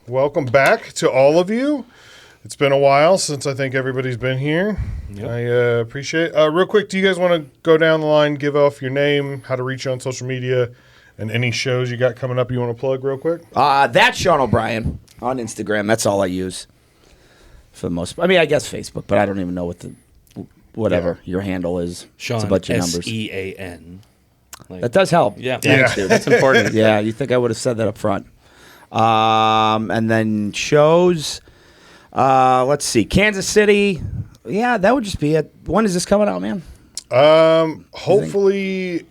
welcome back to all of you. It's been a while since I think everybody's been here. Yep. I appreciate it. Real quick, do you guys want to go down the line, give off your name, how to reach you on social media, and any shows you got coming up you want to plug real quick? That's Sean O'Brien on Instagram. That's all I use for the most part. I mean, I guess Facebook, but I don't even know what your handle is. Sean, it's a bunch of numbers. SEAN. That does help. Yeah. Thanks, dude. That's important. Yeah, you think I would have said that up front. And then shows. Let's see. Kansas City. Yeah, that would just be it. When is this coming out, man? Hopefully,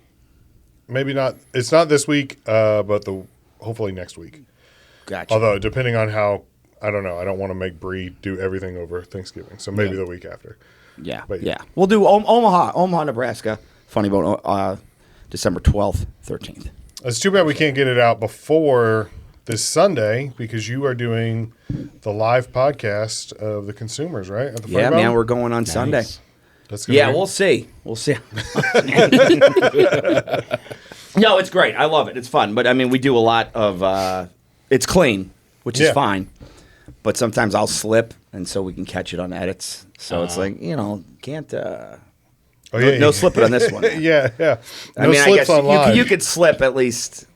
maybe not. It's not this week, but hopefully next week. Gotcha. Although, depending on how, I don't know. I don't want to make Bree do everything over Thanksgiving, so maybe the week after. Yeah, but yeah. We'll do Omaha, Nebraska. Funny Bone, December 12th, 13th. It's too bad we can't get it out before this Sunday because you are doing the live podcast of the Consumers, right? At the yeah, man, we're going on Sunday. That's we'll see. We'll see. No, it's great. I love it. It's fun. But, I mean, we do a lot of it's clean, which is fine. But sometimes I'll slip, and so we can catch it on edits. So it's like, can't no slipping on this one. Yeah. No I mean, slips I on live. you could slip at least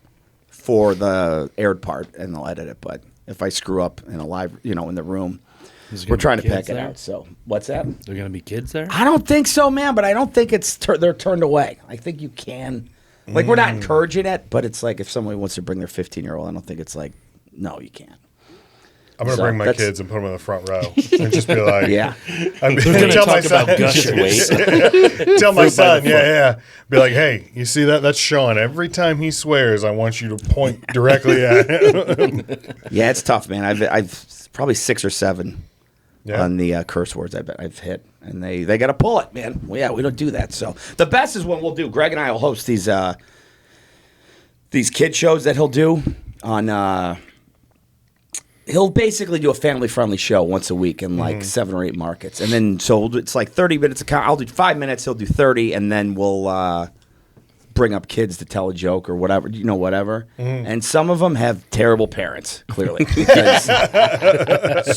for the aired part, and they'll edit it. But if I screw up in a live, in the room, we're trying to pack it out. So what's that? There going to be kids there? I don't think so, man. But I don't think they're turned away. I think you can. Like, we're not encouraging it, but it's like if somebody wants to bring their 15-year-old, I don't think it's like, no, you can't. I'm going to bring my kids and put them in the front row and just be like, yeah. I'm going to talk about gushers. Tell my son, be like, hey, you see that? That's Sean. Every time he swears, I want you to point directly at him. Yeah, it's tough, man. I've probably 6 or 7 on the curse words I've hit, and they got to pull it, man. Well, yeah, we don't do that. So the best is what we'll do. Greg and I will host these kid shows that he'll do on. He'll basically do a family-friendly show once a week in like 7 or 8 markets. And then, it's like 30 minutes. I'll do 5 minutes, he'll do 30, and then we'll bring up kids to tell a joke or whatever, whatever. And some of them have terrible parents, clearly, because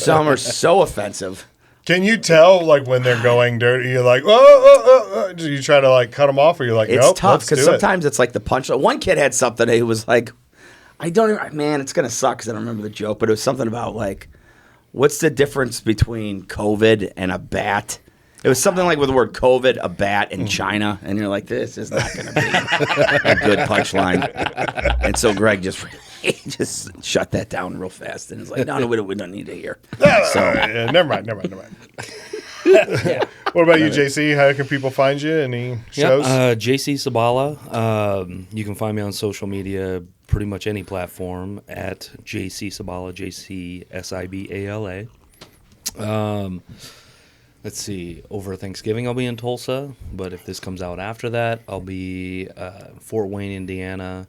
some are so offensive. Can you tell, like, when they're going dirty, you're like, oh. Do you try to, like, cut them off, or you're like, nope, it's tough, because let's do sometimes it's like the punchline. One kid had something, he was like, it's going to suck because I don't remember the joke, but it was something about, like, what's the difference between COVID and a bat? It was something like with the word COVID, a bat, and China, and you're like, this is not going to be a good punchline. And so Greg just shut that down real fast, and was like, no, we don't need to hear. So never mind. What about you, JC? How can people find you? Any shows? JC Sibala. You can find me on social media, pretty much any platform, at JC Sibala, JCSIBALA. Let's see. Over Thanksgiving, I'll be in Tulsa, but if this comes out after that, I'll be Fort Wayne, Indiana,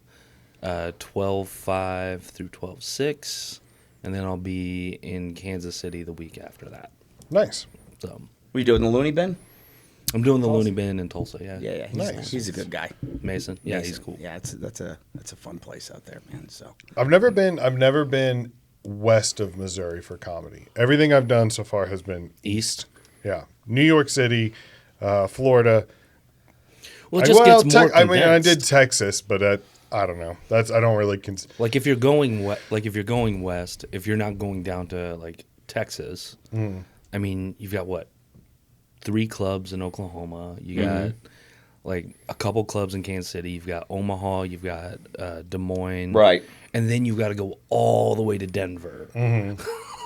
12/5 through 12/6, and then I'll be in Kansas City the week after that. Nice. So, were you doing the Looney Bin? I'm doing the Looney Bin in Tulsa. Yeah. He's a good guy. Mason. Yeah, he's cool. Yeah, that's a fun place out there, man. So I've never been west of Missouri for comedy. Everything I've done so far has been east. Yeah, New York City, Florida. Well, it just gets more condensed. I mean, I did Texas, but I don't know. I don't really like if you're going west, if you're not going down to like Texas. I mean, you've got what? 3 clubs in Oklahoma. You got like a couple clubs in Kansas City. You've got Omaha. You've got Des Moines. Right. And then you've got to go all the way to Denver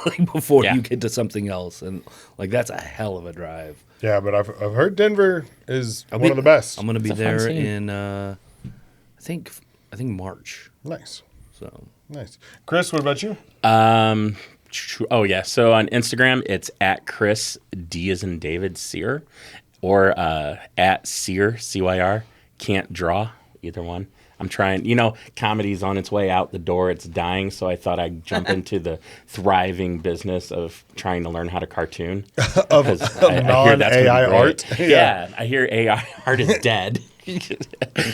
like before you get to something else. And like that's a hell of a drive. Yeah, but I've heard Denver is one of the best. I'm going to be there in I think March. Nice. So nice. Chris, what about you? Oh, yeah. So on Instagram, it's at Chris, D as in David, Cyr, or at Cyr, C-Y-R, can't draw, either one. I'm trying, comedy's on its way out the door. It's dying, so I thought I'd jump into the thriving business of trying to learn how to cartoon. of non-AI art? Yeah, I hear AI art is dead.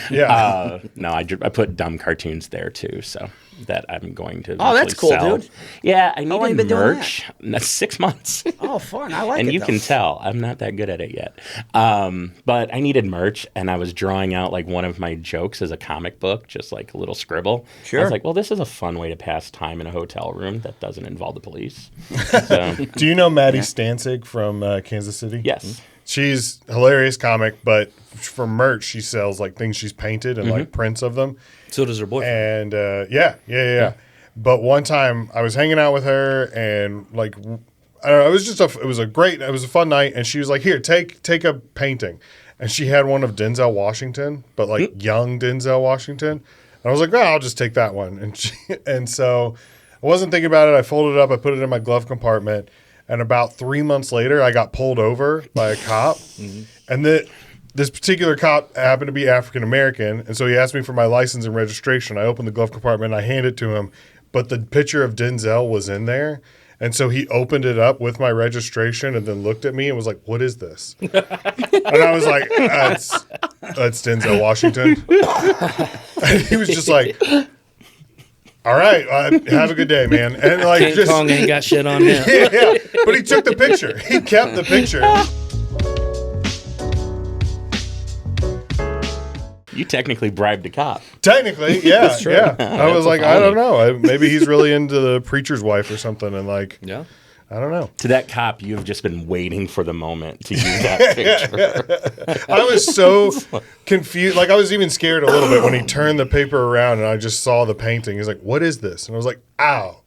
Yeah. No, I put dumb cartoons there too, so that I'm going to. Oh, that's eventually cool, sell. dude. Yeah, I long you needed been doing merch. That's 6 months. Oh, fun. I like it. And you though. can tell I'm not that good at it yet. But I needed merch, and I was drawing out like one of my jokes as a comic book, just like a little scribble. Sure. I was like, well, this is a fun way to pass time in a hotel room that doesn't involve the police. So, Do you know Maddie Stancik from Kansas City? yes. She's a hilarious comic, but for merch, she sells like things she's painted and like prints of them. So does her boyfriend. And yeah. But one time I was hanging out with her, and like, I don't know, it was a fun night. And she was like, "Here, take a painting," and she had one of Denzel Washington, but like young Denzel Washington. And I was like, "Oh, I'll just take that one." And so I wasn't thinking about it. I folded it up, I put it in my glove compartment. And about 3 months later, I got pulled over by a cop. And this particular cop happened to be African American. And so he asked me for my license and registration. I opened the glove compartment and I handed it to him. But the picture of Denzel was in there. And so he opened it up with my registration and then looked at me and was like, "What is this?" And I was like, that's Denzel Washington. And he was just like, "All right, have a good day, man." And like, King Kong ain't got shit on him. yeah, but he took the picture. He kept the picture. You technically bribed a cop. Technically, yeah, yeah. I was like, I don't know. Maybe he's really into the preacher's wife or something, and like, Yeah. I don't know. To that cop, you have just been waiting for the moment to use that picture. I was so confused. Like, I was even scared a little bit when he turned the paper around and I just saw the painting. He's like, "What is this?" And I was like, "Ow,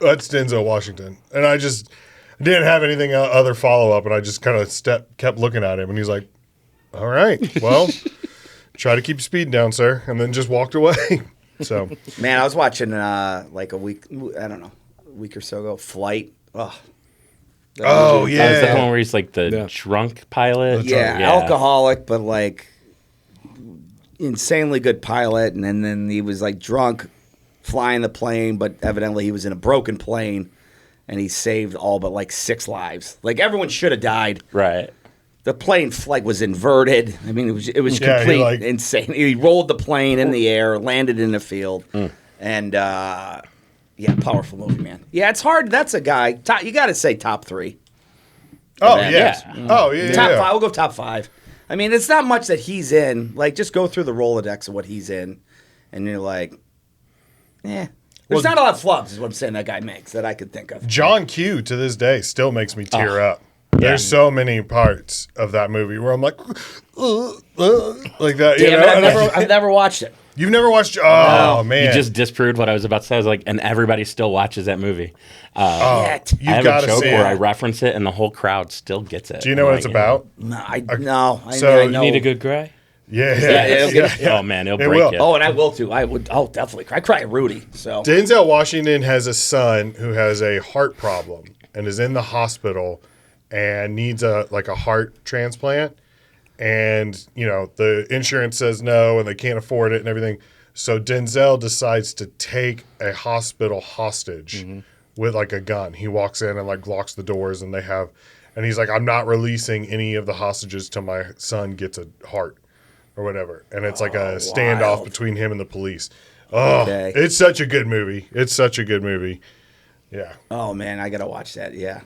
that's Denzel Washington." And I just didn't have anything other follow up, and I just kind of kept looking at him, and he's like, "All right, well, try to keep your speed down, sir," and then just walked away. So, Man, I was watching like a week or so ago, Flight. oh Is that the yeah, one where he's like the drunk pilot? Yeah, alcoholic, but like insanely good pilot. And then he was like drunk flying the plane, but evidently he was in a broken plane, and he saved all but like 6 lives. Like everyone should have died. Right. The plane flight was inverted. I mean, it was Yeah, complete like- insane. He rolled the plane in the air, landed in the field, and yeah, powerful movie, man. Yeah, it's hard. That's a guy. You got to say top 3. oh that. yeah, oh yeah, Top yeah. 5. We'll go top 5. I mean, it's not much that he's in. Like, just go through the Rolodex of what he's in, and you're like, There's not a lot of flubs, is what I'm saying that guy makes that I could think of. John Q to this day still makes me tear up. There's so many parts of that movie where I'm like, like that. You Damn know? it, I've never watched it. You've never watched? Oh man, You just disproved what I was about to say. I was like, and everybody still watches that movie. Yet. you I have gotta a joke see where it. I reference it, and the whole crowd still gets it. Do you know what it's about? No, I So- know. You need a good cry? Oh man, it'll It break will. you. Oh, and I will too. I'll definitely cry. I cry at Rudy. So Denzel Washington has a son who has a heart problem and is in the hospital and needs a heart transplant. And, you know, the insurance says no and they can't afford it and everything. So Denzel decides to take a hospital hostage with like a gun. He walks in and like locks the doors and he's like, "I'm not releasing any of the hostages till my son gets a heart or whatever." And it's like a standoff between him and the police. Oh, Okay. It's such a good movie. It's such a good movie. Yeah. oh man, I gotta watch that. Yeah.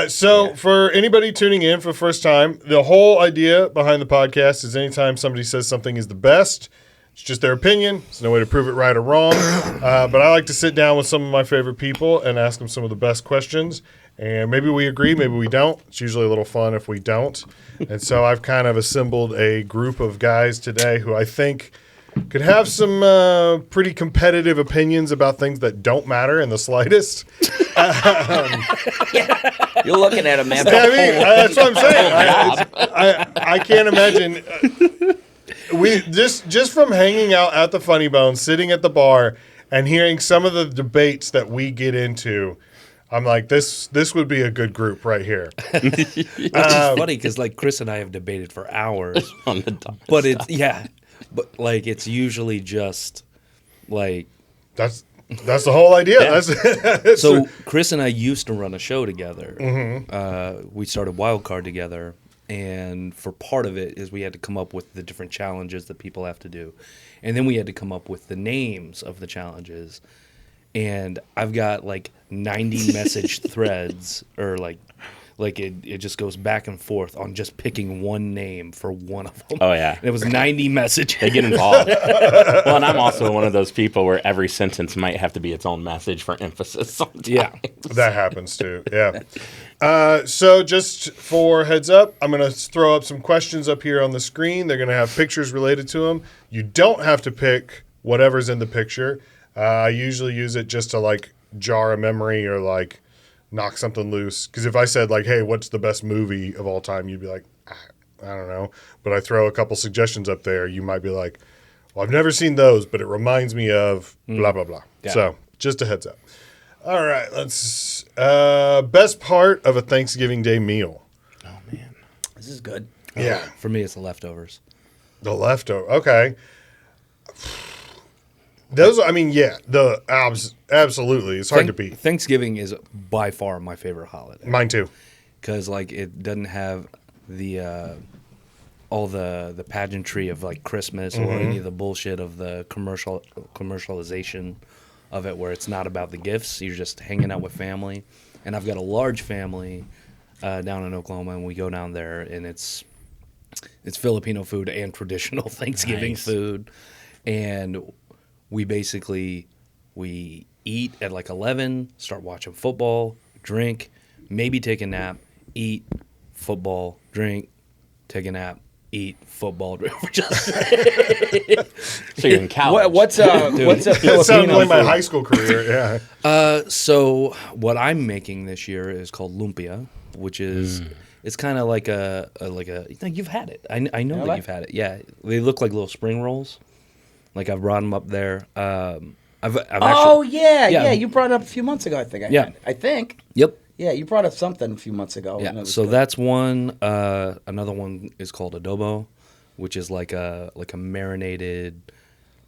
So for anybody tuning in for the first time, the whole idea behind the podcast is anytime somebody says something is the best, it's just their opinion. There's no way to prove it right or wrong. But I like to sit down with some of my favorite people and ask them some of the best questions. And maybe we agree, maybe we don't. It's usually a little fun if we don't. And so I've kind of assembled a group of guys today who I think could have some pretty competitive opinions about things that don't matter in the slightest. You're looking at him, man. I mean, that's what I'm saying. I can't imagine. We just from hanging out at the Funny Bone, sitting at the bar, and hearing some of the debates that we get into. I'm like, this would be a good group right here. Which is funny because like Chris and I have debated for hours, On the dumb but stuff. but like it's usually just like That's the whole idea. Yeah. That's so. Chris and I used to run a show together. We started Wild Card together, And for part of it is we had to come up with the different challenges that people have to do. And then we had to come up with the names of the challenges. And I've got like 90 message threads, or like it just goes back and forth on just picking one name for one of them. Oh, yeah. And it was 90 messages. They get involved. Well, and I'm also one of those people where every sentence might have to be its own message for emphasis sometimes. Yeah. That happens too. Yeah. So just for heads up, I'm going to throw up some questions up here on the screen. They're going to have pictures related to them. You don't have to pick whatever's in the picture. I usually use it just to like jar a memory or like knock something loose. Because if I said like, hey, what's the best movie of all time? You'd be like, I don't know. But I throw a couple suggestions up there. You might be like, well, I've never seen those, but it reminds me of blah, blah, blah. Yeah. So just a heads up. All right, let's best part of a Thanksgiving Day meal. Oh, man. This is good. Yeah, For me, it's the leftovers. the leftover. Okay, those. I mean, yeah, the absolutely. It's hard to beat. Thanksgiving is by far my favorite holiday. Mine too. Because like it doesn't have the all the pageantry of like Christmas or any of the bullshit of the commercialization of it, where it's not about the gifts. You're just hanging out with family. And I've got a large family down in Oklahoma, and we go down there, and it's Filipino food and traditional Thanksgiving food. And we eat at like 11, start watching football, drink, maybe take a nap, eat, football, drink, take a nap, eat, football, drink. So you're in college. What's a That Filipino sounds like my food? high school career. Yeah. So what I'm making this year is called lumpia, which is it's kind of like a you've had it. I know that you've had it. Yeah, they look like little spring rolls. Like I've brought them up there. I've actually, Yeah. You brought it up a few months ago, I think. I think. Yep. Yeah, you brought up something a few months ago. and it Yeah. was So good. that's one. Another one is called adobo, which is like a marinated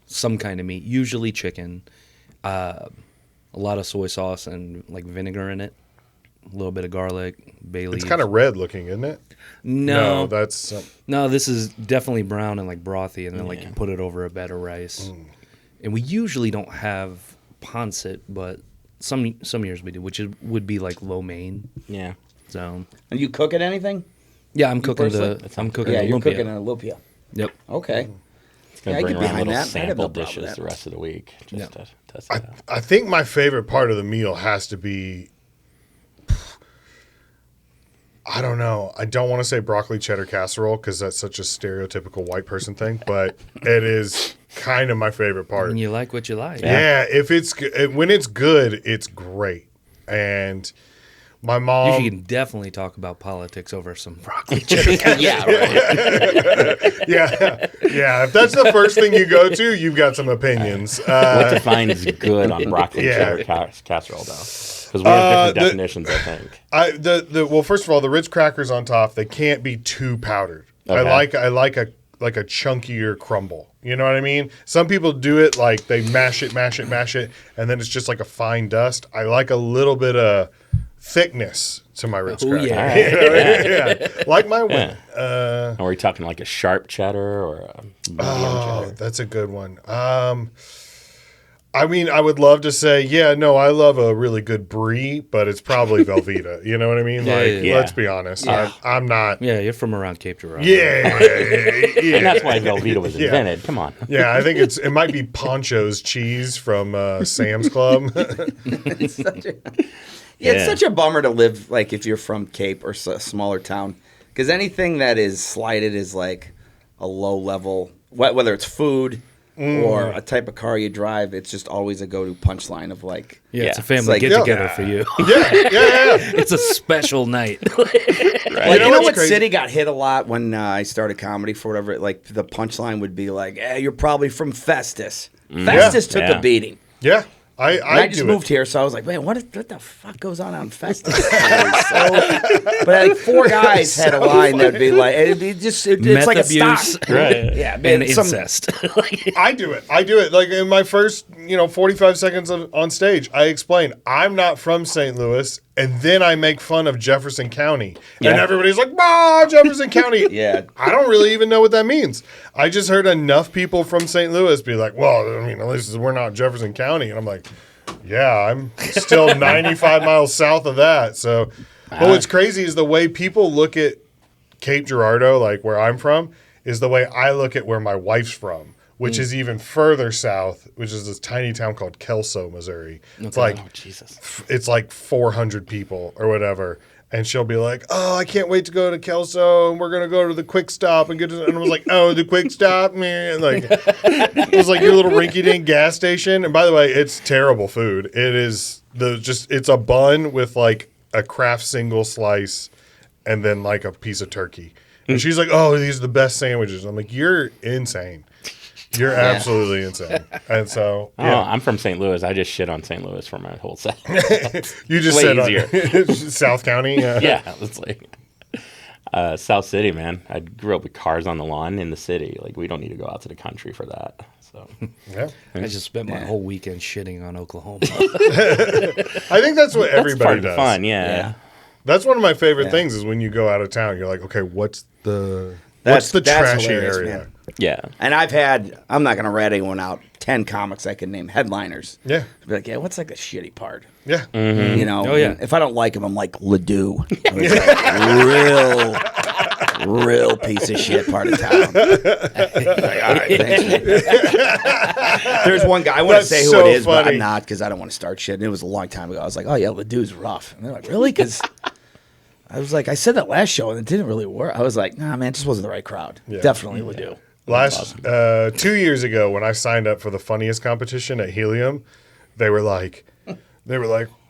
some kind of meat, usually chicken. A lot of soy sauce and like vinegar in it. A little bit of garlic, bay leaves. It's kind of red looking, isn't it? No, that's no. This is definitely brown and like brothy, and then like you put it over a bed of rice. And we usually don't have pancit, but some years we do, which would be like lo mein. Yeah. So And you cooking anything? yeah, I'm cooking personally? I'm cooking Yeah, the you're lumpia. cooking a lumpia. Yep. Okay. It's going Yeah, I to bring get around behind little that. I'd have no sample problem with dishes that. the rest of the week just to test it out. I think my favorite part of the meal has to be, I don't know. I don't want to say broccoli cheddar casserole because that's such a stereotypical white person thing, but it is kind of my favorite part. And you like what you like. Yeah, if it's when it's good, it's great. And my mom, You can definitely talk about politics over some broccoli cheddar. Yeah, right. yeah. If that's the first thing you go to, you've got some opinions. What defines good on broccoli cheddar casserole, though? Because we have different definitions, I think. Well, first of all, the Ritz crackers on top, they can't be too powdered. Okay. I like a chunkier crumble. You know what I mean? Some people do it like they mash it, and then it's just like a fine dust. I like a little bit of thickness to my Ritz cracker. yeah. You know? Yeah. Like my women. Are we talking like a sharp cheddar or a medium cheddar? That's a good one. I mean, I would love to say, I love a really good brie, but it's probably Velveeta. You know what I mean? Yeah. Let's be honest. Yeah. I'm not. Yeah, you're from around Cape Girardeau. Yeah. And that's why Velveeta was invented. Come on. Yeah, I think it might be Poncho's cheese from Sam's Club. It's such a bummer to live like if you're from Cape or a smaller town, because anything that is slighted is like a low level, whether it's food or a type of car you drive. It's just always a go-to punchline of like, Yeah, it's a Yeah. family It's like- get-together for you. yeah. It's a special night. like You know you know what's what crazy? city got hit a lot when I started comedy for whatever. Like the punchline would be like, "Hey, you're probably from Festus." Festus took Yeah. a beating. Yeah. And I just do moved here, so I was like, man, what the fuck goes on out in Festus? But like 4 guys had a line that'd be like, it'd be just, it's Meth like abuse. a stock. Right. Yeah, And man, incest. I do it. Like in my first, 45 seconds on stage, I explain I'm not from St. Louis and then I make fun of Jefferson County. Yeah. And everybody's like, "Ah, Jefferson County." Yeah. I don't really even know what that means. I just heard enough people from St. Louis be like, "Well, I mean, at least we're not Jefferson County." And I'm like, "Yeah, I'm still 95 miles south of that." So, but what's crazy is the way people look at Cape Girardeau, like where I'm from, is the way I look at where my wife's from, which is even further south, which is this tiny town called Kelso, Missouri. It's like Jesus. it's like 400 people or whatever. And she'll be like, "Oh, I can't wait to go to Kelso, and we're gonna go to the Quick Stop and get." And I was like, "Oh, the Quick Stop, man!" Like it was like your little rinky-dink gas station. And by the way, it's terrible food. It is it's a bun with like a Kraft single slice, and then like a piece of turkey. And she's like, "Oh, these are the best sandwiches." I'm like, "You're insane. You're absolutely insane." And so, Oh, I'm from St. Louis. I just shit on St. Louis for my whole set. you just way said easier. South County. Yeah, it's like South City, man. I grew up with cars on the lawn in the city. Like, we don't need to go out to the country for that. So, Yeah. I just spent my whole weekend shitting on Oklahoma. I think that's what that's everybody part of does. the fun, yeah. That's one of my favorite things is when you go out of town, you're like, "Okay, what's the That's trashy hilarious, area?" man. Yeah. And I'm not going to rat anyone out, 10 comics I can name, headliners. Yeah. Be like, yeah, what's like the shitty part? Yeah. You know? Oh, yeah. If I don't like him, I'm like, Ledoux. Real piece of shit part of town. Like, all right, thanks, man. There's one guy, I want to That's say who so it is, but funny. I'm not because I don't want to start shit. And it was a long time ago. I was like, "Oh, yeah, Ledoux's rough." And they're like, "Really?" Because I was like, I said that last show and it didn't really work. I was like, "Nah, man, it just wasn't the right crowd." Yeah. Definitely Ledoux. Last 2 years ago, when I signed up for the funniest competition at Helium, they were like,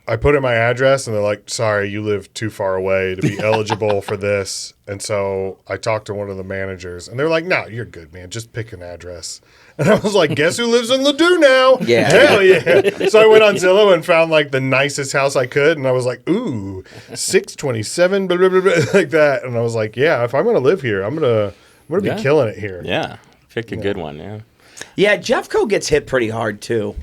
I put in my address and they're like, "Sorry, you live too far away to be eligible for this." And so I talked to one of the managers and they're like, "No, you're good, man. Just pick an address." And I was like, "Guess who lives in Ledoux now?" Yeah. Hell yeah. So I went on Zillow and found like the nicest house I could. And I was like, "Ooh, 627, blah, blah, blah, blah," like that. And I was like, "Yeah, if I'm going to live here, I'm going to be killing it here." Yeah. Pick a good one, yeah. Yeah, Jeffco gets hit pretty hard too.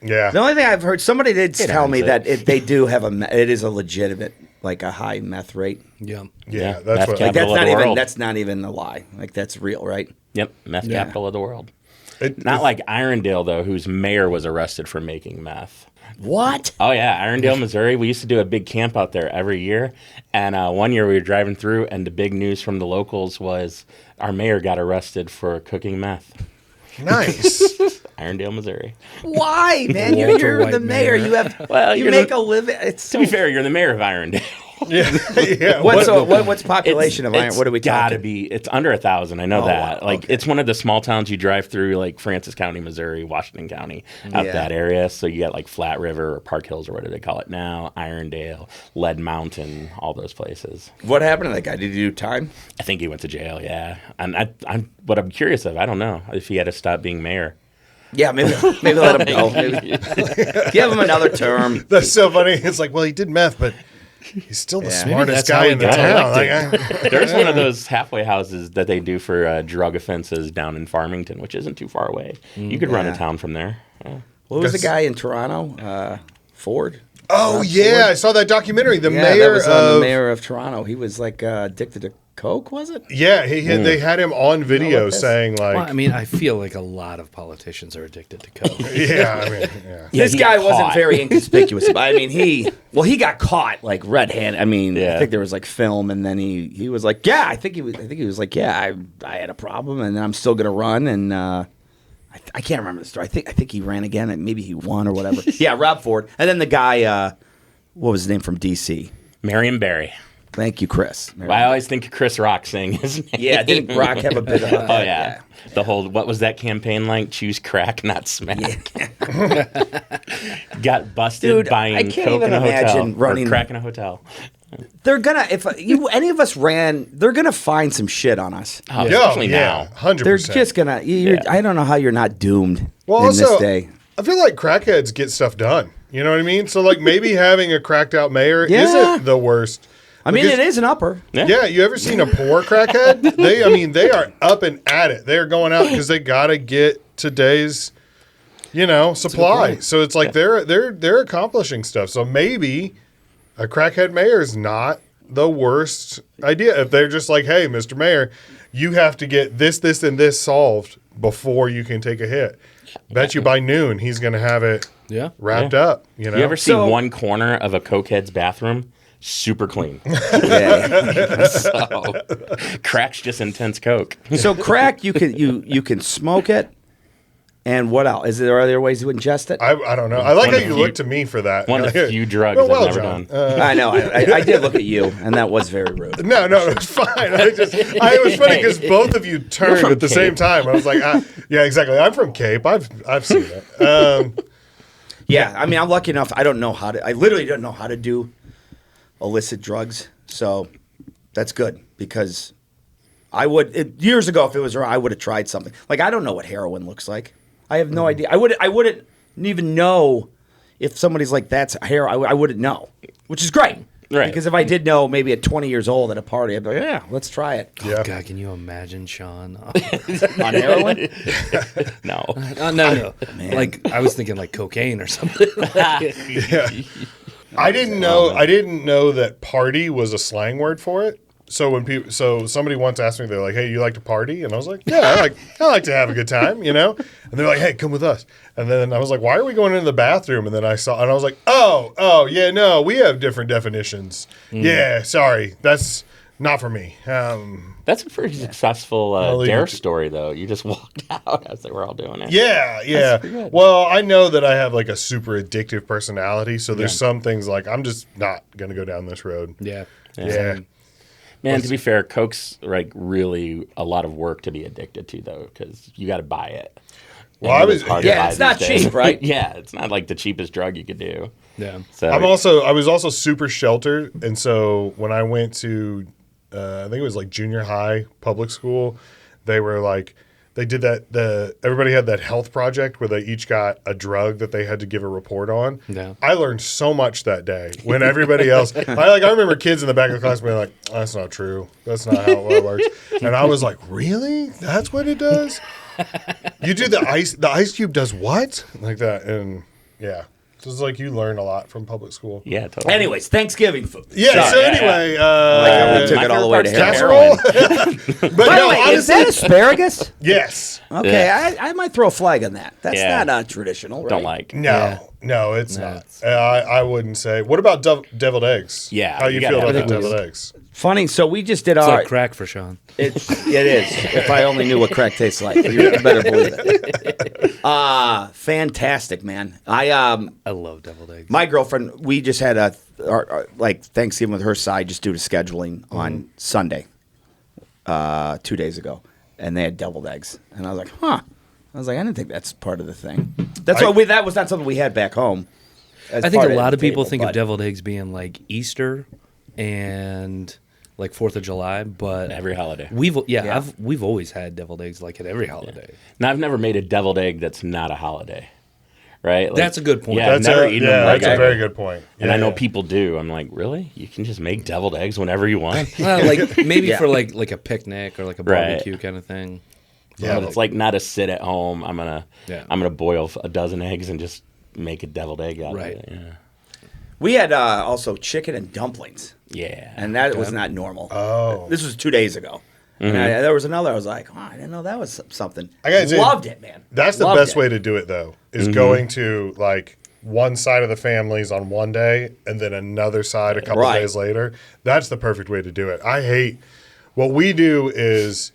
Yeah. The only thing I've heard, somebody did tell me earns that it. they do have it is a legitimate, like a high meth rate. Yeah. Yeah, Yeah, that's meth what. capital of the world. That's not even a lie. Like that's real, right? Yep, meth Yeah. capital of the world. It- Not like Irondale, though, whose mayor was arrested for making meth. What? Oh, yeah, Irondale, Missouri. We used to do a big camp out there every year. And one year we were driving through, and the big news from the locals was our mayor got arrested for cooking meth. Nice. Irondale, Missouri. Why, man? Walter You're the White mayor. mayor. You have Well, you you're make the- a living. It's To be fair, you're the mayor of Irondale. Yeah. what's population of Iron? What are we gotta talking? be. It's under 1,000. I know Oh, that. wow, Like okay. it's one of the small towns you drive through, like Francis County, Missouri, Washington County, out Yeah. that area. So you got like Flat River or Park Hills or what do they call it now? Irondale, Lead Mountain, all those places. What happened to that guy? Did he do time? I think he went to jail. Yeah, and I'm what I'm curious of. I don't know if he had to stop being mayor. Yeah, maybe let him go. Maybe. Give him another term. That's so funny. It's like, well, he did meth, but he's still the Yeah. smartest Maybe that's how guy he in the got town. elected. Like, There's one of those halfway houses that they do for drug offenses down in Farmington, which isn't too far away. You could run a Yeah. town from there. Yeah. What was the That's- guy in Toronto? Ford. oh Rob yeah, Ford? I saw that documentary. The Yeah, mayor that was of the mayor of Toronto. He was like addicted to coke, was it? yeah, they had him on video like this. saying like, Well, I mean, I feel like a lot of politicians are addicted to coke. yeah, I mean, yeah. Yeah, This he guy got wasn't caught. very inconspicuous. But I mean, he got caught like red-handed. I mean, Yeah. I think there was like film, and then he was like, yeah, I think he was like, yeah, I had a problem, and I'm still gonna run, and I can't remember the story. I think he ran again, and maybe he won or whatever. Yeah, Rob Ford, and then the guy, what was his name from DC? Marion Barry. Thank you, Chris. I always think of Chris Rock saying his name. Yeah, didn't Rock have a bit of Oh, yeah. The whole, what was that campaign like? Choose crack, not smack. Got busted Dude, buying I can't coke even in a hotel. imagine running- Or crack in a hotel. They're gonna any of us ran, they're gonna find some shit on us. Oh, Yeah, especially yeah, now. 100%. They're just gonna. Yeah. I don't know how you're not doomed Well, in also, this day. I feel like crackheads get stuff done. You know what I mean? So like maybe having a cracked out mayor Yeah. isn't the worst. I mean, Because- it is an upper. Yeah, you ever seen a poor crackhead? They are up and at it. They are going out because they gotta get today's, supply. So it's like they're accomplishing stuff. So maybe a crackhead mayor is not the worst idea. If they're just like, hey, Mr. Mayor, you have to get this, and this solved before you can take a hit. Bet you by noon he's going to have it wrapped up. You know? You ever see one corner of a cokehead's bathroom? Super clean. So, crack's just intense coke. So crack, you can smoke it. And what else? Is there other ways to ingest it? I don't know. I like how you look to me for that. One of the few drugs I've never done. I know. I did look at you, and that was very rude. No, it's fine. It was funny because both of you turned at the same time. I was like, yeah, exactly. I'm from Cape. I've seen it. Yeah, I mean, I'm lucky enough. I literally don't know how to do illicit drugs, so that's good because years ago, if it was around, I would have tried something. Like, I don't know what heroin looks like. I have no idea. I wouldn't even know if somebody's like, that's heroin. I wouldn't know, which is great. Right. Because if I did know, maybe at 20 years old at a party, I'd be like, yeah, let's try it. Yeah. Oh, God, can you imagine Sean On heroin? No. No. Like, I was thinking like cocaine or something. Yeah. I didn't know that party was a slang word for it. So somebody once asked me, they're like, "Hey, you like to party?" And I was like, "Yeah, I like to have a good time, you know." And they're like, "Hey, come with us." And then I was like, "Why are we going into the bathroom?" And then I was like, "Oh, yeah, no, we have different definitions. Yeah, sorry, that's not for me." That's a pretty successful dare story, though. You just walked out as they were all doing it. Yeah. Well, I know that I have like a super addictive personality, so there's some things like I'm just not gonna go down this road. Yeah. Man, to be fair, coke's like really a lot of work to be addicted to, though, because you got to buy it. Well, it's not cheap, right? Yeah, it's not like the cheapest drug you could do. Yeah. So I was also super sheltered, and so when I went to, I think it was like junior high public school, they were like, they did that. Everybody had that health project where they each got a drug that they had to give a report on. Yeah. I learned so much that day when everybody else. I remember kids in the back of the class being like, oh, "That's not true. That's not how it works." And I was like, "Really? That's what it does? You do the ice cube does what like that?" And yeah. It's like you learn a lot from public school. Yeah, totally. Anyways, Thanksgiving food. Yeah, so anyway. We took it all the way to casserole? By But the no, way, honestly, is that asparagus? Yes. Okay, I might throw a flag on that. That's not traditional, right? Don't like. No, it's not. I wouldn't say. What about deviled eggs? Yeah, How you you feel gotta about the have deviled eggs? Funny, so we just did It's our... like crack for Sean. It is. If I only knew what crack tastes like. You better believe it. Fantastic, man. I love deviled eggs. My girlfriend, we just had our Thanksgiving with her side just due to scheduling on Sunday, 2 days ago. And they had deviled eggs. And I was like, huh. I was like, I didn't think that's part of the thing. That was not something we had back home. I think a lot of people think of deviled eggs being like Easter and like 4th of July, but Every holiday. we've always had deviled eggs like at every holiday. Now, I've never made a deviled egg that's not a holiday. Right? Like, That's a good point. Yeah, I've That's never eaten them like a that. very good point. And I know Yeah. people do. I'm like, really? You can just make deviled eggs whenever you want? Well, like maybe for like a picnic or like a Right. barbecue kind of thing. Yeah, But it's like not a sit at home. I'm gonna boil a dozen eggs and just make a deviled egg out Right. of it. Yeah. We had also chicken and dumplings. Yeah. And that was not normal. Oh. This was 2 days ago. And there was another. I was like, oh, I didn't know that was something. I gotta say, loved it, man. That's the Loved best it. way to do it, though, is going to like one side of the families on one day and then another side a couple Right. days later. That's the perfect way to do it. I hate what we do is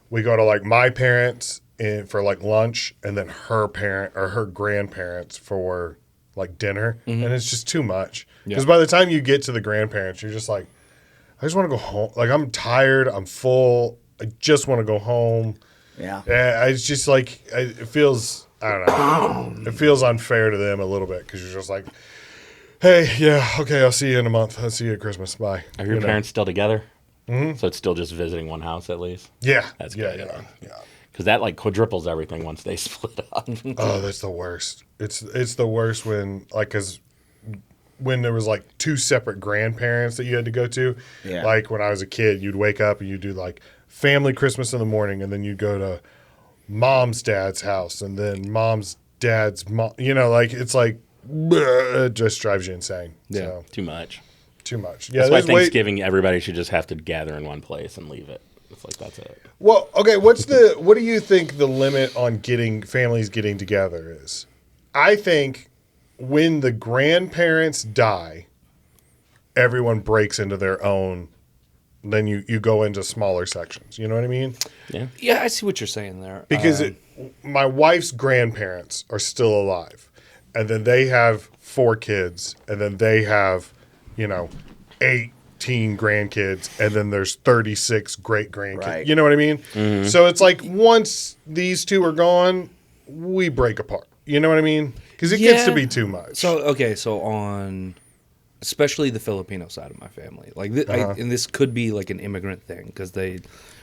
we go to like my parents for like lunch and then her parent or her grandparents for like dinner. And it's just too much. Because by the time you get to the grandparents, you're just like, I just want to go home. Like, I'm tired. I'm full. I just want to go home. Yeah. It's just like, it feels, I don't know. It feels unfair to them a little bit because you're just like, hey, yeah, okay, I'll see you in a month. I'll see you at Christmas. Bye. Are your parents still together? Mm-hmm. So it's still just visiting one house at least? Yeah. That's yeah, good. yeah. Because that like quadruples everything once they split up. Oh, that's the worst. It's the worst when, like, because when there was like two separate grandparents that you had to go to. Yeah. Like when I was a kid, you'd wake up and you'd do like family Christmas in the morning, and then you'd go to mom's dad's house, and then mom's dad's mom. You know, like it's like it just drives you insane. Yeah. So, Too much. too much. Yeah, That's why there's way- Thanksgiving, everybody should just have to gather in one place and leave it. It's like, that's it. Well, okay, what do you think the limit on getting families getting together is? I think when the grandparents die, everyone breaks into their own, then you go into smaller sections. You know what I mean? Yeah. Yeah, I see what you're saying there. Because my wife's grandparents are still alive, and then they have 4 kids, and then they have, 18 grandkids, and then there's 36 great grandkids. Right. You know what I mean? Mm-hmm. So it's like once these 2 are gone, we break apart. You know what I mean? Because it gets to be too much. So on, especially the Filipino side of my family, like, and this could be like an immigrant thing, because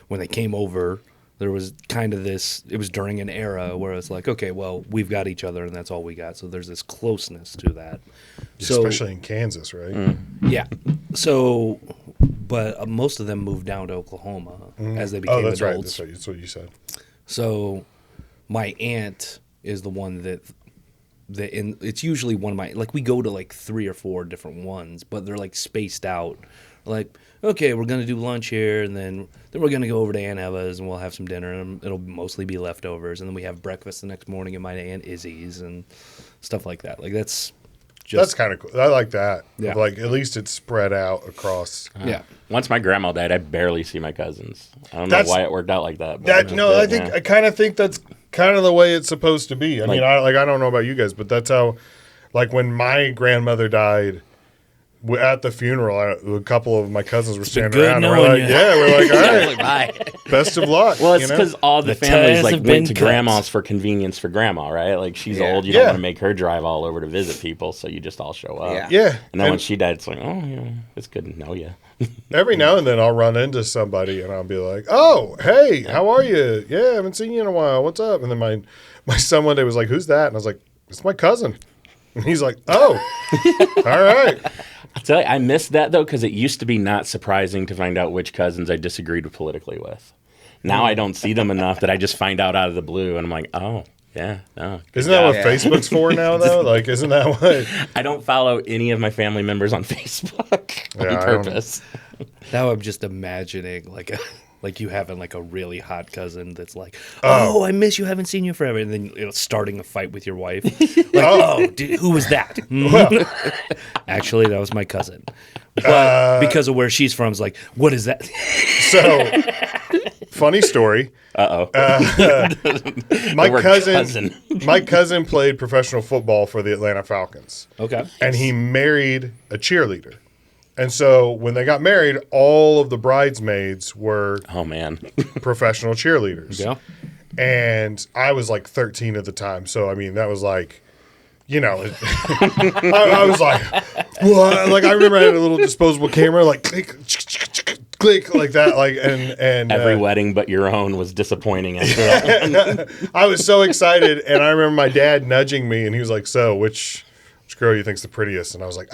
when they came over, there was kind of this, it was during an era where it's like, okay, well, we've got each other and that's all we got. So there's this closeness to that. Especially in Kansas, right? Yeah. So, but most of them moved down to Oklahoma as they became adults. Right. That's what you said. So my aunt is the one that it's usually one of my, like, we go to like 3 or 4 different ones, but they're like spaced out. Like, okay, we're going to do lunch here, and then we're going to go over to Aunt Eva's, and we'll have some dinner, and it'll mostly be leftovers, and then we have breakfast the next morning at my Aunt Izzy's and stuff like that. Like, that's kind of cool. I like that. Yeah. Like, at least it's spread out across. Yeah. Once my grandma died, I barely see my cousins. I don't know why it worked out like that. But I kind of think that's kind of the way it's supposed to be. I mean, I don't know about you guys, but that's how, like, when my grandmother died, at the funeral, a couple of my cousins were standing around, and we're like, all right, bye. Best of luck. Well, it's because all the families ties have went to been cut. grandma's for convenience for grandma, right? Like, she's old, you don't want to make her drive all over to visit people, so you just all show up. Yeah. And then when she died, it's like, oh, yeah, it's good to know you. Every now and then I'll run into somebody and I'll be like, oh, hey, how are you? Yeah, I haven't seen you in a while. What's up? And then my son one day was like, who's that? And I was like, it's my cousin. And he's like, oh, all right. I'll tell you, I missed that, though, because it used to be not surprising to find out which cousins I disagreed politically with. Now I don't see them enough that I just find out of the blue, and I'm like, oh, yeah, no. Isn't that what Facebook's for now, though? Like, isn't that what? I don't follow any of my family members on Facebook on purpose. Now I'm just imagining, like you having like a really hot cousin that's like, oh, I miss you, haven't seen you forever, and then starting a fight with your wife. Like, who was that? Actually, that was my cousin. But because of where she's from, it's like, what is that? So, funny story. My cousin played professional football for the Atlanta Falcons. Okay. And he married a cheerleader. And so when they got married, all of the bridesmaids were professional cheerleaders. Yeah. And I was like 13 at the time. So, I mean, that was like, I was like, what? Like, I remember I had a little disposable camera, like, click, click, like that. Like, and every wedding but your own was disappointing after that. I was so excited. And I remember my dad nudging me, and he was like, so, which girl do you think's the prettiest? And I was like,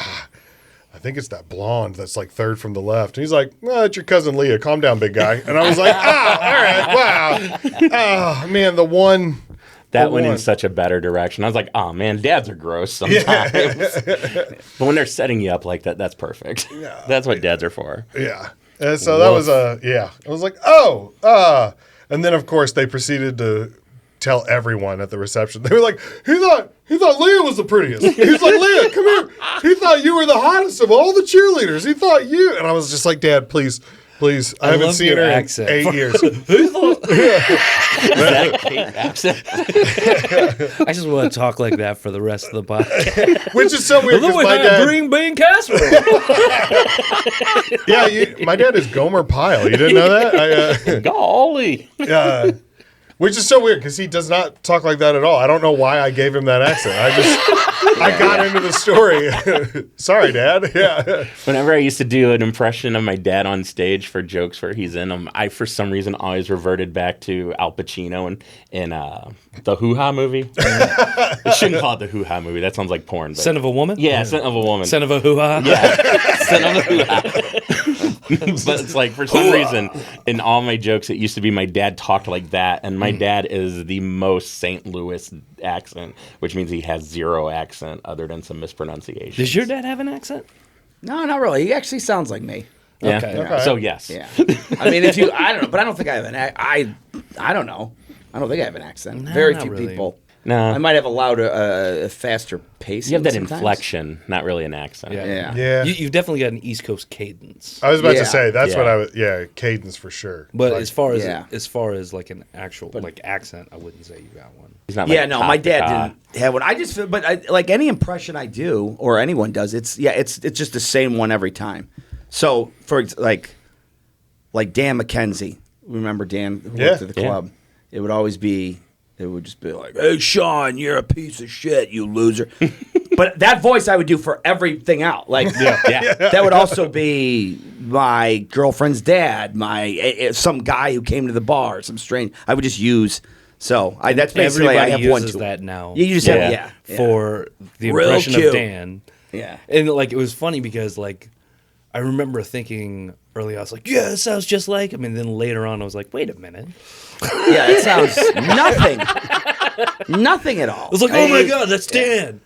I think it's that blonde that's like third from the left. And he's like, well, it's your cousin Leah. Calm down, big guy. And I was like, all right, wow. Oh, man, the one. That went in such a better direction. I was like, oh, man, dads are gross sometimes. But when they're setting you up like that, that's perfect. Yeah. That's what dads are for. Yeah. And so that was I was like, and then, of course, they proceeded to tell everyone at the reception. They were like, he thought Leah was the prettiest. He was like, Leah, come here. He thought you were the hottest of all the cheerleaders. He thought you. And I was just like, Dad, please. I haven't seen her in 8 years. Who thought? Is that a Kate accent? I just want to talk like that for the rest of the podcast. Which is so weird because my dad. Green bean casserole. My dad is Gomer Pyle. You didn't know that? Golly. Which is so weird because he does not talk like that at all. I don't know why I gave him that accent. I got into the story. Sorry, Dad. Yeah. Whenever I used to do an impression of my dad on stage for jokes where he's in them, I, for some reason, always reverted back to Al Pacino in the Hoo Ha movie. I shouldn't call it the Hoo Ha movie. That sounds like porn. But Son of a woman? Yeah, Son of a woman. Son of a hoo ha? Yeah, Son of a hoo ha. But it's like, for some reason, in all my jokes, it used to be my dad talked like that, and my dad is the most St. Louis accent, which means he has zero accent other than some mispronunciation. Does your dad have an accent? No, not really. He actually sounds like me. Yeah. Okay. Okay. So yes. Yeah. I mean, if you, I don't know, but I don't think I have an I don't know. I don't think I have an accent. No, Very not few really. people. No. I might have a louder, faster pace. You have that sometimes. inflection, not really an accent. Yeah. Yeah. You've definitely got an East Coast cadence. I was about Yeah. to say that's Yeah. what I was. Yeah, cadence for sure. But Like, as far as like an actual like accent, I wouldn't say you got one. He's not Yeah, like no, cop my to dad cop. didn't have one. I just feel, but like any impression I do or anyone does, it's just the same one every time. So like Dan McKenzie, remember Dan who Yeah. worked at the Yeah. club? It would just be like, "Hey, Sean, you're a piece of shit, you loser." But that voice I would do for everything out. Like, Yeah. that would also be my girlfriend's dad, some guy who came to the bar, some strange. I would just use. So that's basically Everybody I have one uses too. that now. You just Yeah. have For the Real impression cute. of Dan. yeah. And like it was funny because like I remember thinking early, I was like, yeah, it sounds just like him. And then later on, I was like, wait a minute. Yeah, it sounds nothing at all. I was like, oh my god, that's Dan.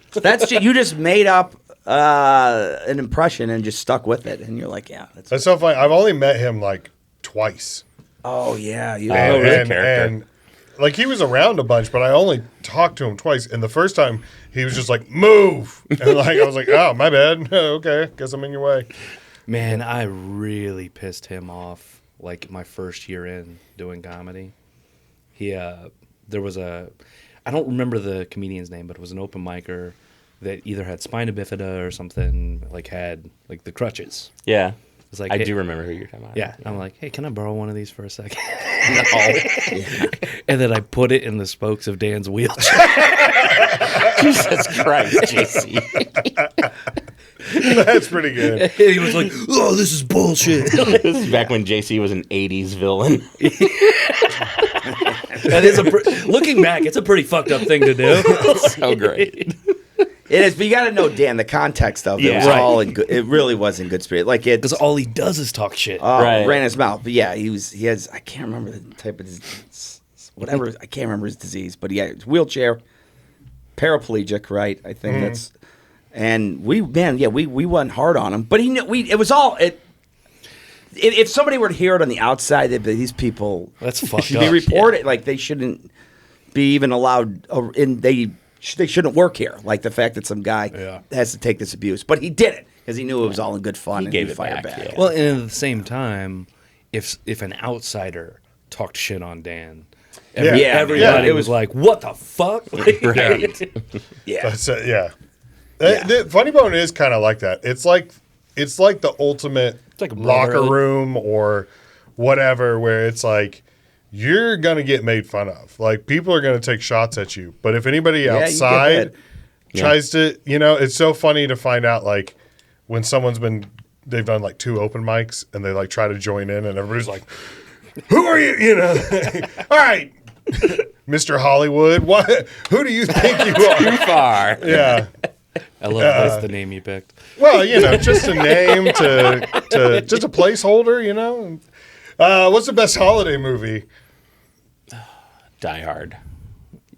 You just made up an impression and just stuck with it, and you're like, yeah, that's. That's so funny. I've only met him like twice. Oh yeah, you. And, really? and, Character. and, like he was around a bunch, but I only talked to him twice. And the first time he was just like, "Move," and like I was like, "Oh, my bad. Okay, guess I'm in your way." Man, I really pissed him off like my first year in doing comedy. There was I don't remember the comedian's name, but it was an open micer that either had spina bifida or something, like had like the crutches. Yeah. It's like, I hey- do remember who you're talking about. Yeah, I'm like, hey, can I borrow one of these for a second? And then I put it in the spokes of Dan's wheelchair. Jesus Christ, JC. That's pretty good. And he was like, oh, this is bullshit. This is back when JC was an 80s villain. That is looking back, it's a pretty fucked up thing to do. So great. It is, but you got to know Dan. The context of it Yeah. was Right. all in good. It really was in good spirit. Like Because all he does is talk shit. Right. ran his mouth. But yeah, he has. I can't remember the type of disease, whatever. I can't remember his disease, but yeah, wheelchair, paraplegic, right? I think that's. And we went hard on him, but he knew it was all it. If somebody were to hear it on the outside, they'd be, these people That's fucked should up. be reported. Like they shouldn't be even allowed. They shouldn't work here. Like the fact that some guy has to take this abuse, but he did it because he knew it was all in good fun. and gave he it fired back, yeah. Well, and at the same time, if an outsider talked shit on Dan, everybody Yeah, it was was- like, what the fuck? Right. Yeah. That's yeah. The Funny Bone is kind of like that. It's like the ultimate like a locker brotherhood. room or whatever, where it's like you're gonna get made fun of. Like people are gonna take shots at you, but if anybody you get outside hit. tries to, it's so funny to find out like when they've done like 2 open mics and they like try to join in and everybody's like, "Who are you?" All right, Mr. Hollywood. What? Who do you think you are? Too far. Yeah. I love that's the name you picked. Well, just a name to just a placeholder, What's the best holiday movie? Die Hard.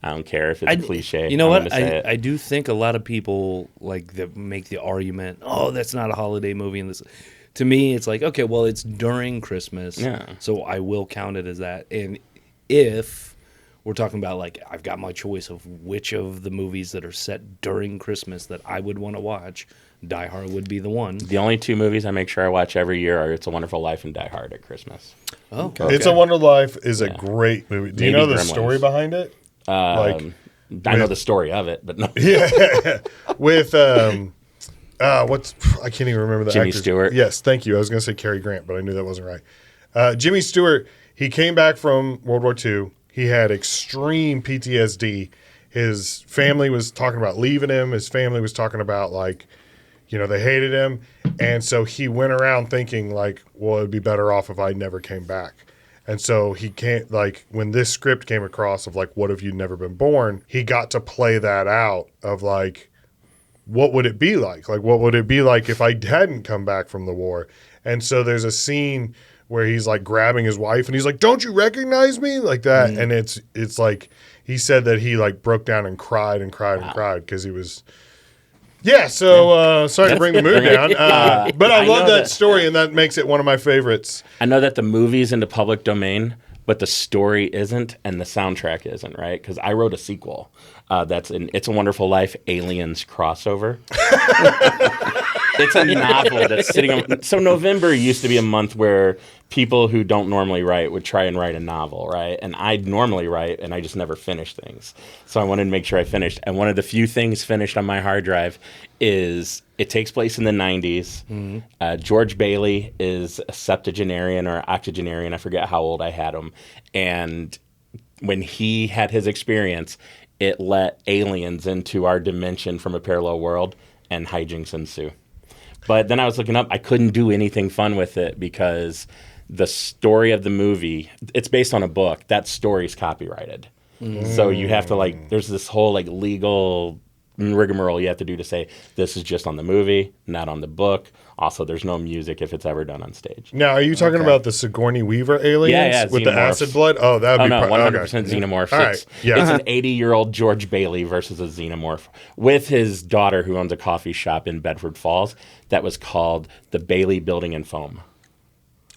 I don't care if it's cliche. You know I'm what? gonna say it. I do think a lot of people like that make the argument, oh, that's not a holiday movie. And this, to me, it's like, okay, well, it's during Christmas, Yeah. so I will count it as that. And if we're talking about like, I've got my choice of which of the movies that are set during Christmas that I would want to watch, Die Hard would be the one. The only 2 movies I make sure I watch every year are It's a Wonderful Life and Die Hard at Christmas. Oh, okay. It's a Wonderful Life is a great movie. Do you Maybe know the Gremlins. story behind it? I know the story of it, but no. With I can't even remember the Jimmy actor's- Stewart. Yes, thank you. I was going to say Cary Grant, but I knew that wasn't right. Jimmy Stewart. He came back from World War II. He had extreme PTSD. His family was talking about leaving him. His family was talking about they hated him, and so he went around thinking like, well, it'd be better off if I never came back. And so he can't, like, when this script came across of, like, what if you'd never been born, he got to play that out of, like, what would it be like? Like, what would it be like if I hadn't come back from the war? And so there's a scene where he's, like, grabbing his wife, and he's like, don't you recognize me? Like that. And it's like, he said that he, like, broke down and cried and cried and cried because he was Yeah, so sorry to bring the mood down, but I love know that that- story, and that makes it one of my favorites. I know that the movie's in the public domain, but the story isn't, and the soundtrack isn't, right? Because I wrote a sequel that's an It's a Wonderful Life Aliens crossover. It's a novel that's sitting on. So November used to be a month where people who don't normally write would try and write a novel, right? And I'd normally write, and I just never finish things. So I wanted to make sure I finished. And one of the few things finished on my hard drive is it takes place in the 90s. George Bailey is a septuagenarian or octogenarian. I forget how old I had him. And when he had his experience, it let aliens into our dimension from a parallel world, and hijinks ensue. But then I was looking up, I couldn't do anything fun with it because the story of the movie, it's based on a book. That story's copyrighted. So you have to there's this whole legal rigmarole you have to do to say this is just on the movie, not on the book. Also, there's no music if it's ever done on stage. Now, are you talking about the Sigourney Weaver aliens Yeah, with the xenomorphs. acid blood? Oh, that would Oh, be no, 100% xenomorphs. All right, It's, yeah. it's an 80-year-old George Bailey versus a xenomorph with his daughter who owns a coffee shop in Bedford Falls that was called the Bailey Building and Foam.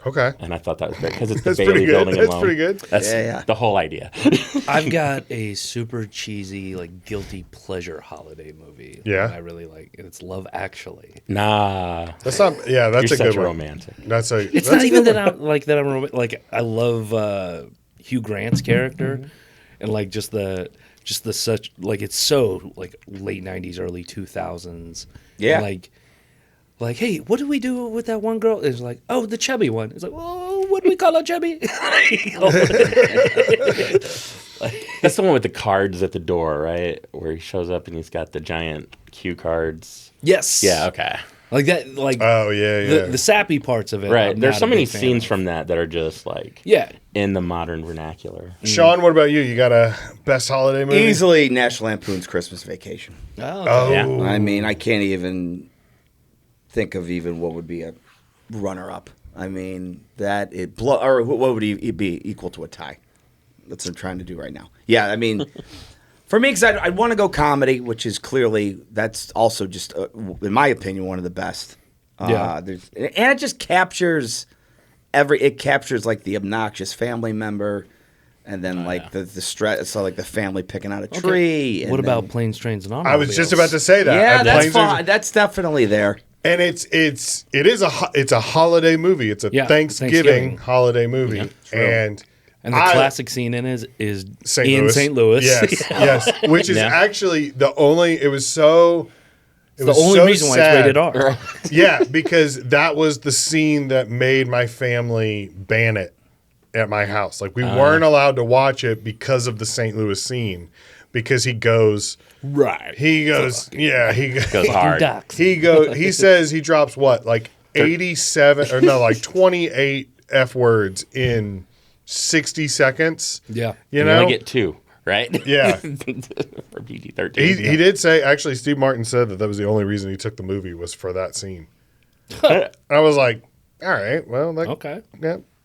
Okay. And I thought that was great because it's the That's Bailey pretty good. Building and That's Foam. pretty good. That's Yeah. the whole idea. I've got a super cheesy, guilty pleasure holiday movie. Yeah. that I really like. And it's Love Actually. Nah. That's not. Yeah, that's You're a good such a one. romantic. That's a. It's that's not a even good that one. I'm I love Hugh Grant's character, and just the such it's so late '90s, early 2000s. Yeah. And, hey, what do we do with that one girl? It's like, oh, the chubby one. It's like, oh, what do we call her, chubby? That's the one with the cards at the door, right? Where he shows up and he's got the giant cue cards. Yes. Yeah, okay. Like that. Oh yeah. The sappy parts of it. Right. I'm There's not so a many big fan scenes of. from that are just Yeah. in the modern vernacular. Sean, what about you? You got a best holiday movie? Easily National Lampoon's Christmas Vacation. Oh. Oh, Yeah. I mean, I can't even think of what would be a runner-up. I mean, or what would it be equal to a tie? That's what I'm trying to do right now. Yeah, I mean, for me, because I want to go comedy, which is clearly, that's also just, in my opinion, one of the best. Yeah. And it just captures the obnoxious family member, and then the stress, so the family picking out a tree. What and about then- Planes, Trains, and Automobiles? I was just about to say that. Yeah, that's Planes are- fine. That's definitely there. And it's a holiday movie. It's a Yeah, Thanksgiving Thanksgiving. holiday movie, and And the classic scene in it is in St. Louis. Yes, yes. Which is Yeah. actually the only. It was so. It the was only so reason why sad. it's rated R. Yeah, because that was the scene that made my family ban it at my house. Like we weren't allowed to watch it because of the St. Louis scene. Because he goes. Right. He goes. Yeah, he Goes hard. Ducks. He says he drops what, 87 or no, 28 F words in 60 seconds. Yeah. You You know? only get 2, right? Yeah. For PG-13. He did say, actually, Steve Martin said that was the only reason he took the movie was for that scene. I was like, all right, well, that Okay.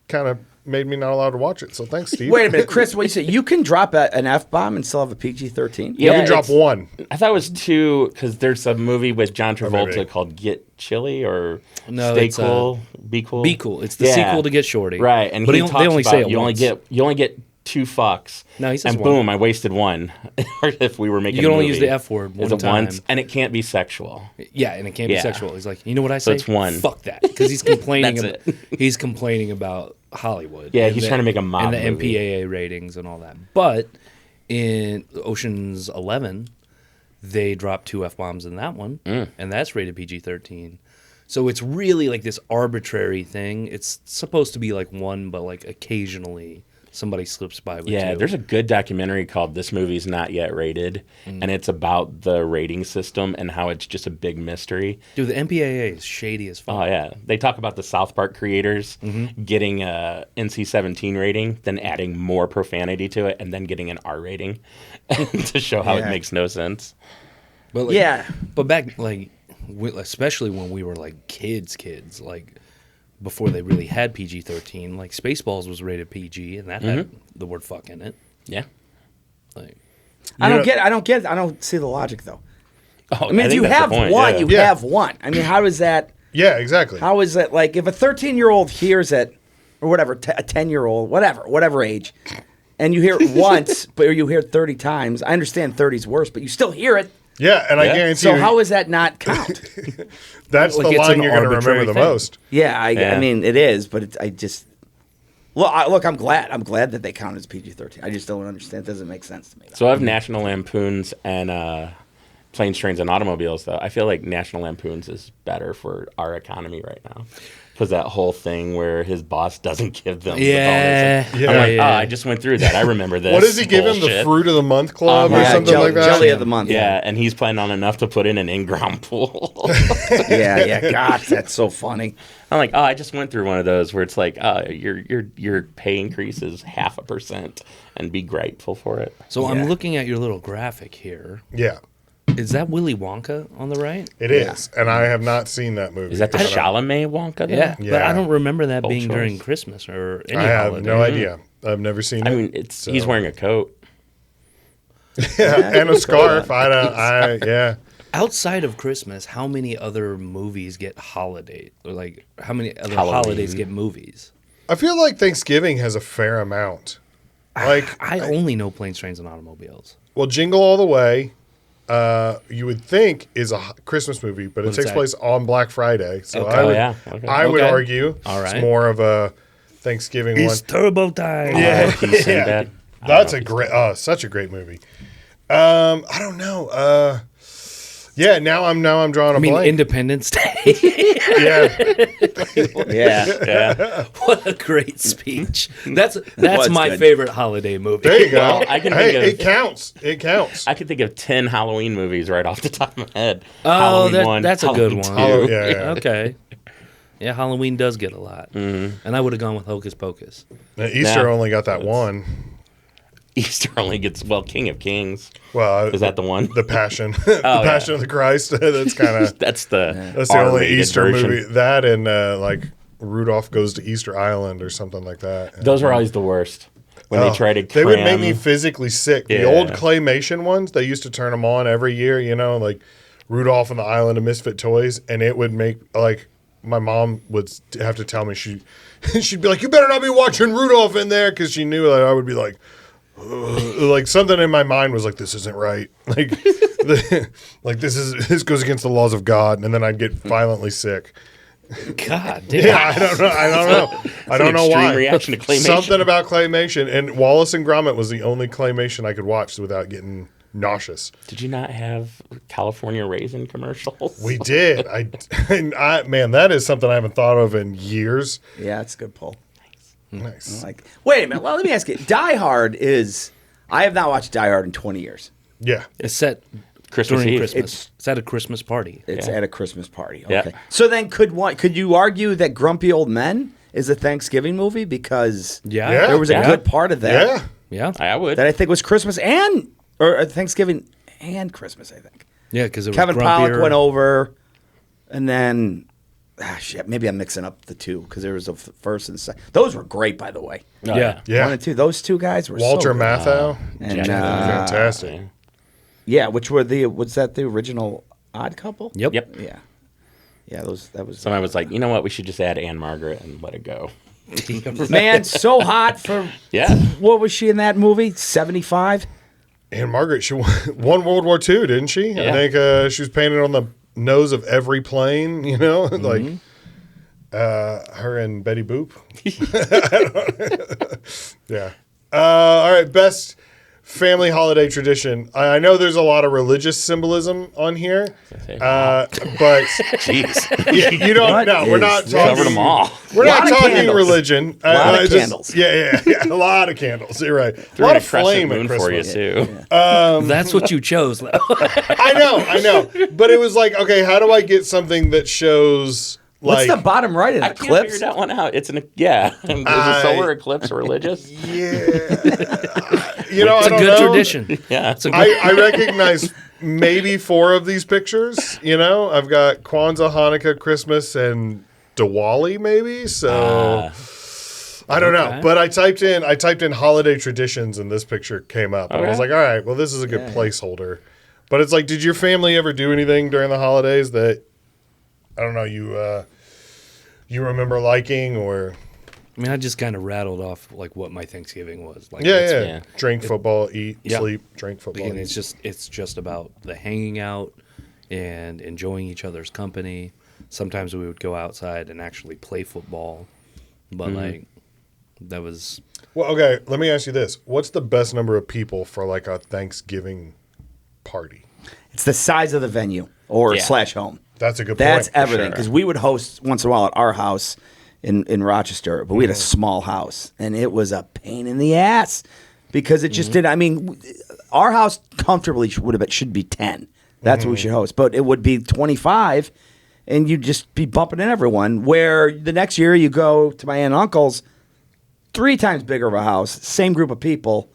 kind of made me not allowed to watch it. So thanks, Steve. Wait a minute, Chris. What you say? You can drop an F-bomb and still have a PG-13? You Yeah, can drop it's- one. I thought it was 2 because there's a movie with John Travolta maybe. called Get Chilly or No, Stay it's, Cool, Be Cool. Be Cool. It's the sequel to Get Shorty. Right, and but he they talks only about say it you once. only get 2 fucks. No, he says and one. boom, I wasted 1. Or if we were making, You can a only movie. use the F word Is one it once? time. And it can't be sexual. Yeah, and it can't be Yeah. sexual. He's like, you know what I say? it's one. Fuck that, because he's complaining. That's about, he's complaining about Hollywood. Yeah, and he's trying to make a mob and the movie. MPAA ratings and all that. But in Ocean's 11, they dropped 2 F-bombs in that one, and that's rated PG-13. So it's really this arbitrary thing. It's supposed to be 1, but occasionally somebody slips by with 2. Yeah, there's a good documentary called This Movie's Not Yet Rated, and it's about the rating system and how it's just a big mystery. Dude, the MPAA is shady as fuck. Oh, yeah. They talk about the South Park creators getting a NC-17 rating, then adding more profanity to it, and then getting an R rating to show how it Yeah. makes no sense. But Yeah. But back especially when we were kids, before they really had PG-13, Spaceballs was rated PG, and that had the word "fuck" in it. Yeah. Like, I don't get it. I don't see the logic though. Oh, I mean, if think you that's the have point, one, yeah. you Yeah. have one. I mean, how is that? Yeah, exactly. How is that like if a 13-year-old hears it, or whatever, a 10-year-old, whatever age, and you hear it once, but you hear it 30 times? I understand 30's worse, but you still hear it. Yeah, and I Yeah. guarantee So you, how is that not count? that's Like, the it's line an you're going to arbitrary remember the thing. most. Yeah, I Yeah. mean it is, but I just look. I'm glad. I'm glad that they count as PG-13. I just don't understand. It doesn't make sense to me. So I have National Lampoons and Planes, Trains, and Automobiles, though. I feel like National Lampoons is better for our economy right now. Because that whole thing where his boss doesn't give them Yeah. the bonus. Yeah. I'm like, Yeah. I just went through that. I remember this. What does he give him? The bullshit. Fruit of the Month Club or Yeah, something like that? Jelly of the month. Yeah, and he's planning on enough to put in an in-ground pool. yeah. Gosh, that's so funny. I'm like, I just went through one of those where it's like, your pay increase is 0.5%, and be grateful for it. So Yeah. I'm looking at your little graphic here. Yeah, Is that Willy Wonka on the right? it is. And I have not seen that movie. Is that the I don't know. Chalamet Wonka? Though? Yeah, but Yeah. I don't remember that Bold being choice. during Christmas or any I have holiday. no idea. I've never seen it. I mean, he's wearing a coat. yeah, and a scarf. Yeah. Outside of Christmas, how many other movies get holiday? Or like, how many other Halloween. holidays get movies? I feel like Thanksgiving has a fair amount. Like, I only know Planes, Trains, and Automobiles. well, Jingle All the Way, you would think is a Christmas movie, but it What's takes that? place on Black Friday. So Okay. I would, yeah. Okay. I would Okay. argue All right. it's more of a Thanksgiving one. It's turbo time. Yeah. R.I.P. Sinbad. That's a great, such a great movie. I don't know. Yeah, now I'm drawing a I mean, blank. Independence Day. Yeah, Yeah. Yeah. What a great speech. That's was my good. favorite holiday movie. there you go. Well, I can hey, think of- it counts. It counts. I could think of 10 Halloween movies right off the top of my head. Oh, Halloween 1, that's a good Halloween one. 2. Yeah. Okay. Yeah, Halloween does get a lot. And I would have gone with Hocus Pocus. Easter Nah. only got that one. Easter only gets, King of Kings. Well, Is that the one? The Passion, the Passion of the Christ. That's kind of That's the that's the only R-rated Easter version. movie. That and like Rudolph Goes to Easter Island or something like that. Those are always the worst. When they try to They cram. would make me physically sick. The Yeah. old claymation ones, they used to turn them on every year, like Rudolph and the Island of Misfit Toys, and it would make, like, my mom would have to tell me, she'd be like, you better not be watching Rudolph in there, because she knew that I would be like, ugh. Like, something in my mind was like, this isn't right. Like, this goes against the laws of God, and then I'd get violently sick. God damn. Yeah, I don't know. I don't know extreme why. reaction to claymation. Something about claymation, and Wallace and Gromit was the only claymation I could watch without getting nauseous. Did you not have California Raisin commercials? We did. Man, that is something I haven't thought of in years. Yeah, it's a good pull. Nice. Like, wait a minute. Well, let me ask you. Die Hard is. I have not watched Die Hard in 20 years. Yeah. It's set Christmas during Eve. Christmas. It's at a Christmas party. It's Yeah. at a Christmas party. Yeah. Okay. So then, could you argue that Grumpy Old Men is a Thanksgiving movie because Yeah. Yeah. there was a Yeah. good part of that Yeah. Yeah. I would. that I think was Christmas or Thanksgiving and Christmas. I think Yeah, because it was Kevin grumpier. Pollak went over, and then shit. Maybe I'm mixing up the two because there was a first and a second. Those were great, by the way. Oh, Yeah. Yeah. 1 and 2. Those two guys were Walter so good. Matthau. And, Fantastic. Yeah, which were was that the original Odd Couple? Yep. Yep. Yeah. Yeah, that was Somebody was like, you know what? We should just add Anne Margaret and let it go. man, so hot for Yeah. what was she in that movie? 75? And Margaret, she won World War II, didn't she? I Yeah. think she was painted on the nose of every plane, like her and Betty Boop. Yeah. All right, best family holiday tradition. I know there's a lot of religious symbolism on here, but Jeez. you don't. What No, we're not is talking. Covered them all. We're not Lot of talking candles. religion. Lot of just- candles. Yeah, a lot of candles. You're right. A Threw lot in of a crescent flame at moon for you, Christmas. too. That's what you chose. I know. But it was like, okay, how do I get something that shows What's like the bottom right? An I can't eclipse? figure that one out. It's is a solar eclipse religious? you know, It's I a don't good know. tradition. Yeah. It's a good. I recognize maybe 4 of these pictures. I've got Kwanzaa, Hanukkah, Christmas, and Diwali, maybe. So I don't know. okay. But I typed in holiday traditions, and this picture came up. And I was Okay. like, all right, well, this is a good Yeah. placeholder. But it's like, did your family ever do anything during the holidays that I don't know you remember liking or? I mean, I just kind of rattled off like what my Thanksgiving was. Like, Yeah. Drink, football, eat, sleep, drink, football. Again, eat. it's just about the hanging out and enjoying each other's company. Sometimes we would go outside and actually play football, but like that was. Well, okay. Let me ask you this: what's the best number of people for like a Thanksgiving party? It's the size of the venue or / home. That's a good point. That's everything sure. because we would host once in a while at our house in Rochester, but we had a small house and it was a pain in the ass because it just did. I mean, our house comfortably should be 10. That's what we should host, but it would be 25, and you'd just be bumping into everyone. Where the next year you go to my aunt and uncle's, 3 times bigger of a house, same group of people,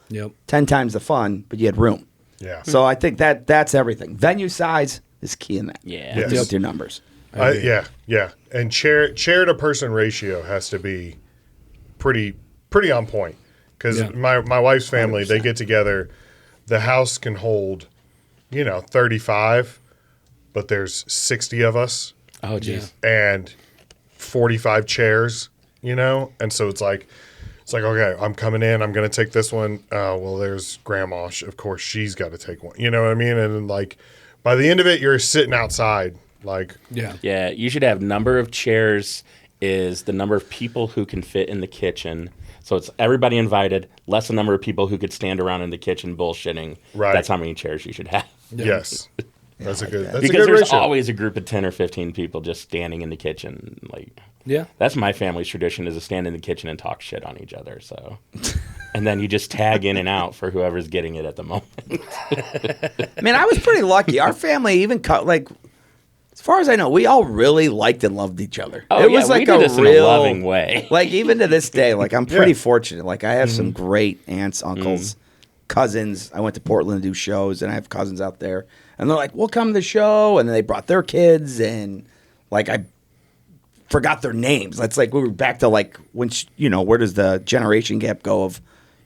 10 times the fun, but you had room. Yeah. So I think that's everything. Venue size is key in that. Yeah. Yes. With your numbers. Yeah. And chair to person ratio has to be pretty on point because my wife's family 100%. They get together. The house can hold, 35, but there's 60 of us. Oh, geez. And 45 chairs, and so it's like, okay, I'm coming in. I'm going to take this one. Well, there's Grandma. Of course, she's got to take one. You know what I mean? And then, like, by the end of it, you're sitting outside. Like, yeah. You should have number of chairs is the number of people who can fit in the kitchen. So it's everybody invited, less the number of people who could stand around in the kitchen bullshitting. Right. That's how many chairs you should have. Yes. That's a good Because there's ratio. always a group of 10 or 15 people just standing in the kitchen. Like, that's my family's tradition is to stand in the kitchen and talk shit on each other. So, and then you just tag in and out for whoever's getting it at the moment. Man, I was pretty lucky. Our family even as far as I know, we all really liked and loved each other. Oh, it was like we do this in a loving way. Like even to this day, like I'm pretty fortunate. Like I have some great aunts, uncles, cousins. I went to Portland to do shows, and I have cousins out there, and they're like, "We'll come to the show," and then they brought their kids, and like I forgot their names. It's like we were back to like when where does the generation gap go of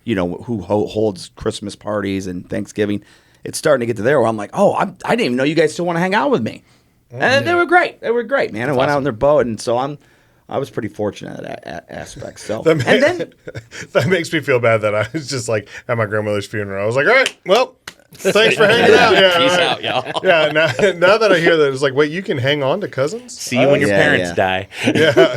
who holds Christmas parties and Thanksgiving? It's starting to get to there where I'm like, oh, I didn't even know you guys still want to hang out with me. And they were great. They were great, man. I went out on their boat, and so I was pretty fortunate at that aspect. So, that makes me feel bad that I was just like at my grandmother's funeral. I was like, all right, well, thanks for hanging out. Yeah, Peace out, y'all. Yeah. Now that I hear that, it's like, wait, you can hang on to cousins? See you when your parents die. Yeah.